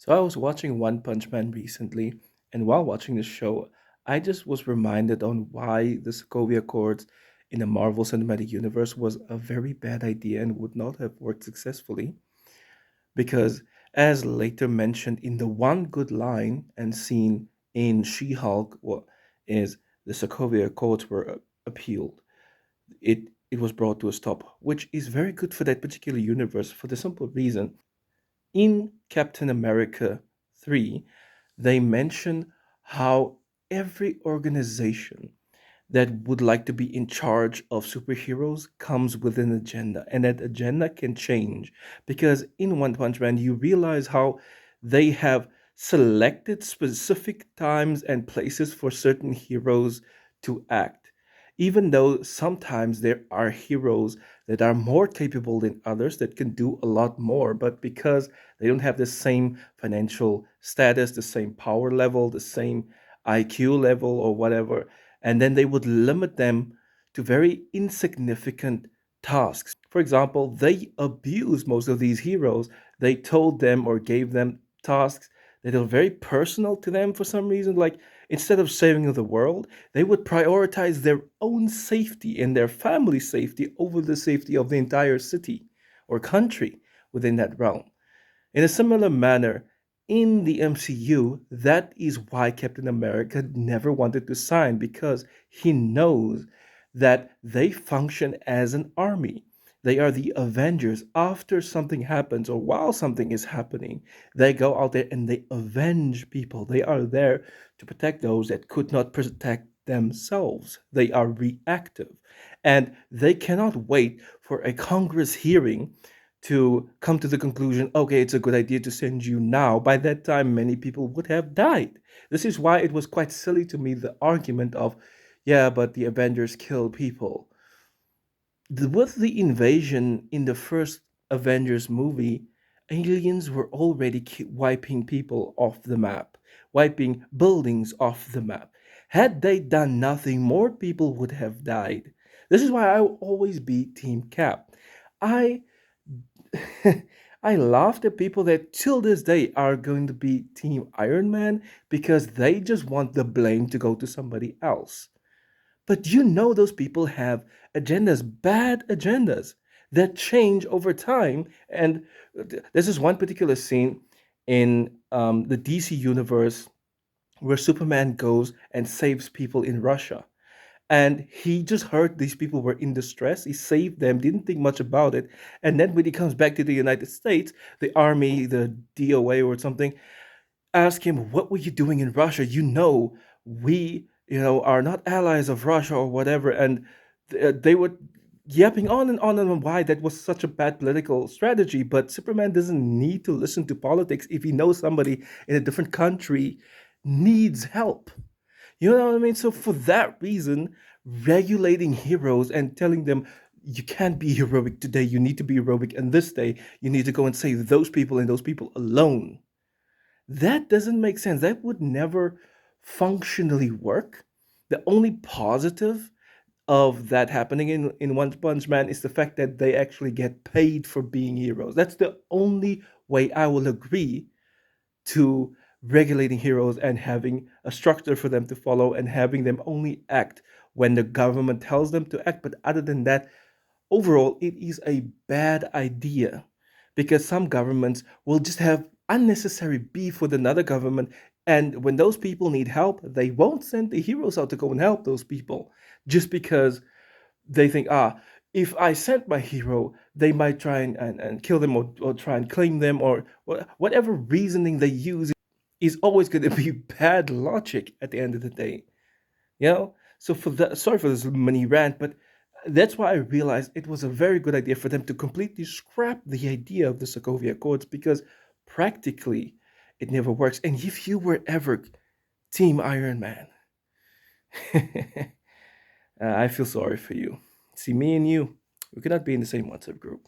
So I was watching One Punch Man recently, and while watching the show, I just was reminded on why the Sokovia Accords in the Marvel Cinematic Universe was a very bad idea and would not have worked successfully. Because, as later mentioned in the one good line and scene in She-Hulk, is the Sokovia Accords were appealed. It was brought to a stop, which is very good for that particular universe for the simple reason in Captain America 3, they mention how every organization that would like to be in charge of superheroes comes with an agenda, and that agenda can change because in One Punch Man, you realize how they have selected specific times and places for certain heroes to act. Even though sometimes there are heroes that are more capable than others that can do a lot more, but because they don't have the same financial status, the same power level, the same IQ level, or whatever, and then they would limit them to very insignificant tasks. For example, they abused most of these heroes. They told them or gave them tasks that are very personal to them for some reason. Like instead of saving the world, they would prioritize their own safety and their family safety over the safety of the entire city or country within that realm. In a similar manner, in the MCU, that is why Captain America never wanted to sign because he knows that they function as an army. They are the Avengers. After something happens or while something is happening, they go out there and they avenge people. They are there to protect those that could not protect themselves. They are reactive. And they cannot wait for a Congress hearing to come to the conclusion, okay, it's a good idea to send you now. By that time, many people would have died. This is why it was quite silly to me the argument of, yeah, but the Avengers kill people. With the invasion in the first Avengers movie, aliens were already wiping people off the map, wiping buildings off the map. Had they done nothing, more people would have died. This is why I will always be Team Cap. I I laughed at people that till this day are going to be Team Iron Man because they just want the blame to go to somebody else. But you know, those people have agendas, bad agendas that change over time. And this is one particular scene in the DC universe where Superman goes and saves people in Russia, and he just heard these people were in distress. He saved them, didn't think much about it. And then when he comes back to the United States, the army, the DOA or something, ask him, "What were you doing in Russia? You know, we, are not allies of Russia or whatever." And they were yapping on and on why that was such a bad political strategy. But Superman doesn't need to listen to politics if he knows somebody in a different country needs help. You know what I mean? So for that reason, regulating heroes and telling them you can't be heroic today, you need to be heroic, and this day you need to go and save those people and those people alone. That doesn't make sense. That would never functionally work. The only positive of that happening in One Punch Man is the fact that they actually get paid for being heroes. That's the only way I will agree to regulating heroes and having a structure for them to follow and having them only act when the government tells them to act. But other than that, overall, it is a bad idea because some governments will just have unnecessary beef with another government. And when those people need help, they won't send the heroes out to go and help those people just because they think, if I sent my hero, they might try and kill them or try and claim them or whatever reasoning they use is always going to be bad logic at the end of the day. You know? So for that, sorry for this mini rant, but that's why I realized it was a very good idea for them to completely scrap the idea of the Sokovia Accords because practically it never works. And if you were ever Team Iron Man, I feel sorry for you. See, me and you, we cannot be in the same WhatsApp group.